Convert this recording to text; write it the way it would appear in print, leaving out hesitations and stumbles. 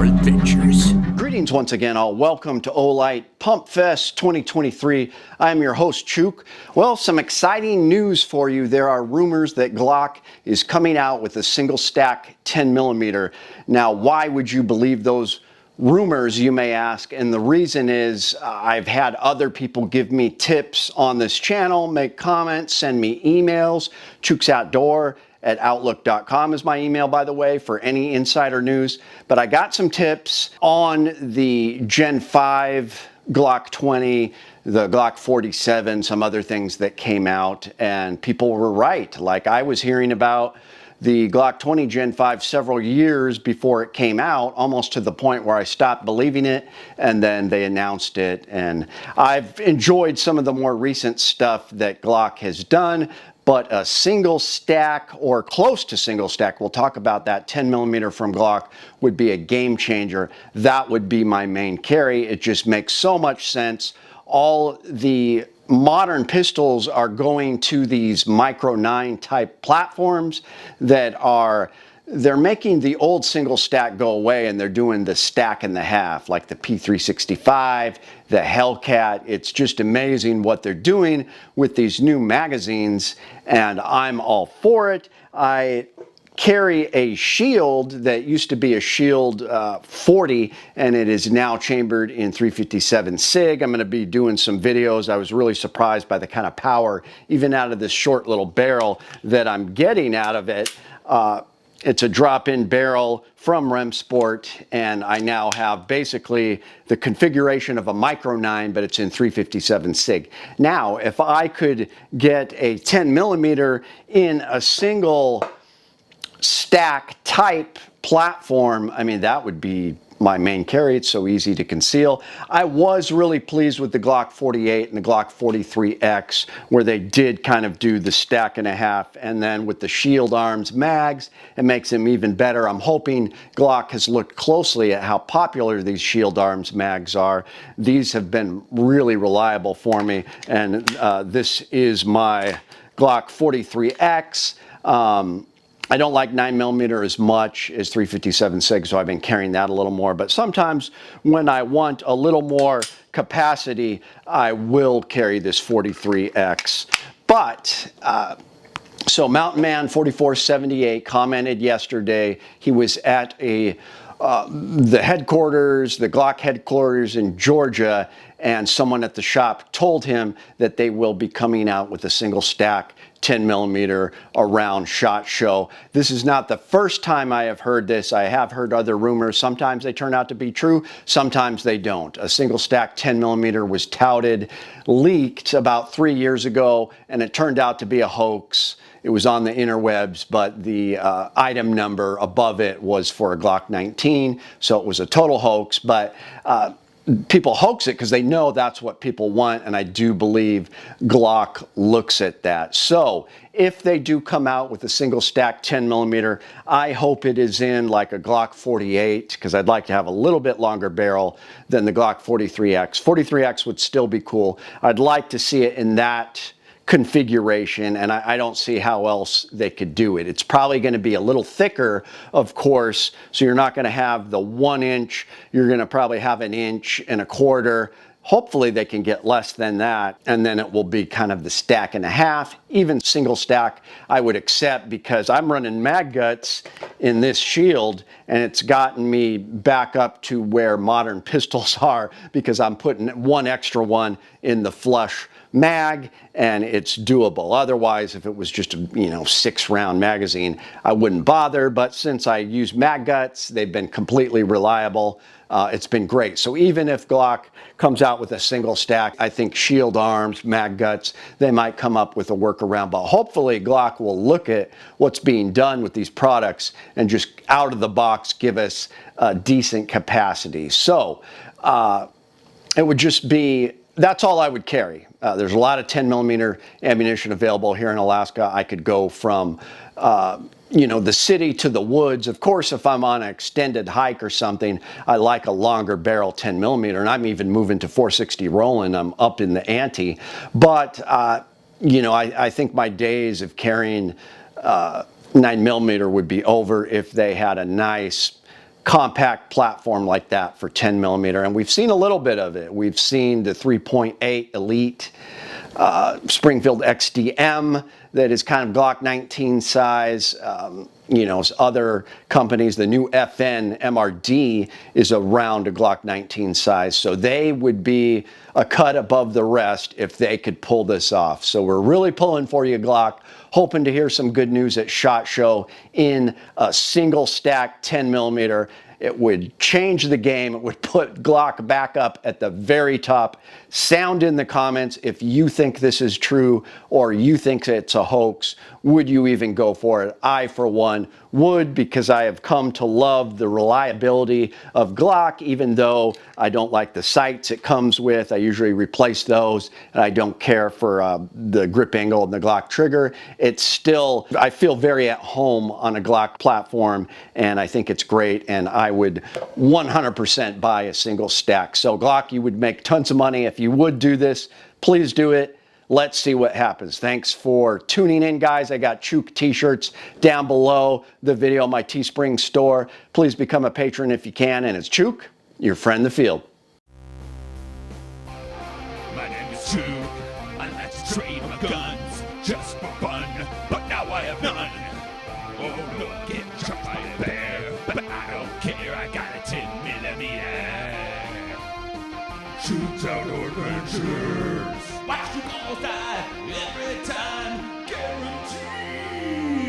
outdoor adventures. Greetings once again, all. Welcome to Olight Pump Fest 2023. I'm your host, Chuke. Well, some exciting news for you. There are rumors that Glock is coming out with a single stack 10mm. Now, why would you believe those rumors, you may ask? And the reason is I've had other people give me tips on this channel, make comments, send me emails. chukesoutdoor at outlook.com is my email, by the way, for any insider news. But I got some tips on the Gen 5 Glock 20, the Glock 47, some other things that came out, and people were right. Like, I was hearing about the Glock 20 Gen 5 several years before it came out, almost to the point where I stopped believing it, and then they announced it. And I've enjoyed some of the more recent stuff that Glock has done, but a single stack or close to single stack, we'll talk about that, 10mm from Glock would be a game changer. That would be my main carry. It just makes so much sense. All the modern pistols are going to these Micro 9 type platforms that are, they're making the old single stack go away, and they're doing the stack and the half, like the P365, the Hellcat. It's just amazing what they're doing with these new magazines, and I'm all for it. I carry a Shield that used to be a Shield 40, and it is now chambered in 357 SIG. I'm going to be doing some videos. I was really surprised by the kind of power, even out of this short little barrel, that I'm getting out of it. It's a drop-in barrel from Remsport, and I now have basically the configuration of a Micro 9, but it's in 357 SIG. Now, if I could get a 10mm in a single stack type platform, I mean, that would be my main carry. It's so easy to conceal. I was really pleased with the Glock 48 and the Glock 43X, where they did kind of do the stack and a half, and then with the Shield Arms mags, it makes them even better. I'm hoping Glock has looked closely at how popular these Shield Arms mags are. These have been really reliable for me, and this is my Glock 43X. I don't like 9mm as much as 357 SIG, so I've been carrying that a little more. But sometimes when I want a little more capacity, I will carry this 43X. But, so Mountain Man 4478 commented yesterday. He was at the headquarters, the Glock headquarters in Georgia, and someone at the shop told him that they will be coming out with a single stack 10mm around SHOT Show. This is not the first time I have heard this. I have heard other rumors. Sometimes they turn out to be true, sometimes they don't. A single stack 10mm was touted, leaked about 3 years ago, and it turned out to be a hoax. It was on the interwebs, but the item number above it was for a Glock 19, so it was a total hoax. But people hoax it because they know that's what people want, and I do believe Glock looks at that. So if they do come out with a single stack 10mm, I hope it is in like a Glock 48, because I'd like to have a little bit longer barrel than the Glock 43X. 43X would still be cool. I'd like to see it in that configuration, and I don't see how else they could do it. It's probably going to be a little thicker, of course, so you're not going to have the 1 inch. You're going to probably have 1.25 inches. Hopefully they can get less than that, and then it will be kind of the stack and a half. Even single stack I would accept, because I'm running mag guts in this Shield, and it's gotten me back up to where modern pistols are, because I'm putting one extra one in the flush mag, and it's doable. Otherwise, if it was just a 6-round magazine, I wouldn't bother. But since I use mag guts, they've been completely reliable. It's been great. So even if Glock comes out with a single stack, I think Shield Arms, mag guts, they might come up with a workaround. But hopefully Glock will look at what's being done with these products and just out of the box give us decent capacity. So it would just be, that's all I would carry. There's a lot of 10mm ammunition available here in Alaska. I could go from, the city to the woods. Of course, if I'm on an extended hike or something, I like a longer barrel 10mm, and I'm even moving to 460 Roland. I'm up in the ante. But, I think my days of carrying 9mm would be over if they had a nice compact platform like that for 10 millimeter, and we've seen a little bit of it. We've seen the 3.8 Elite Springfield XDM that is kind of Glock 19 size. You know, other companies, the new FN MRD is around a Glock 19 size, so they would be a cut above the rest if they could pull this off. So we're really pulling for you, Glock. Hoping to hear some good news at SHOT Show in a single stack 10 millimeter. It would change the game. It would put Glock back up at the very top. Sound in the comments if you think this is true or you think it's a hoax. Would you even go for it? I, for one, would, because I have come to love the reliability of Glock, even though I don't like the sights it comes with. I usually replace those, and I don't care for the grip angle and the Glock trigger. It's still, I feel very at home on a Glock platform, and I think it's great, and I would 100% buy a single stack. So Glock, you would make tons of money if you would do this. Please do it. Let's see what happens. Thanks for tuning in, guys. I got Chuke t-shirts down below the video, my Teespring store. Please become a patron if you can. And it's Chuke, your friend in the field. My name is Chuke. I like to trade my guns just for fun, but now I have none. Oh, look, get shot by a bear, but I don't care. I got a 10 millimeter. Chuke's Outdoor Adventures. Watch you all die every time, guaranteed.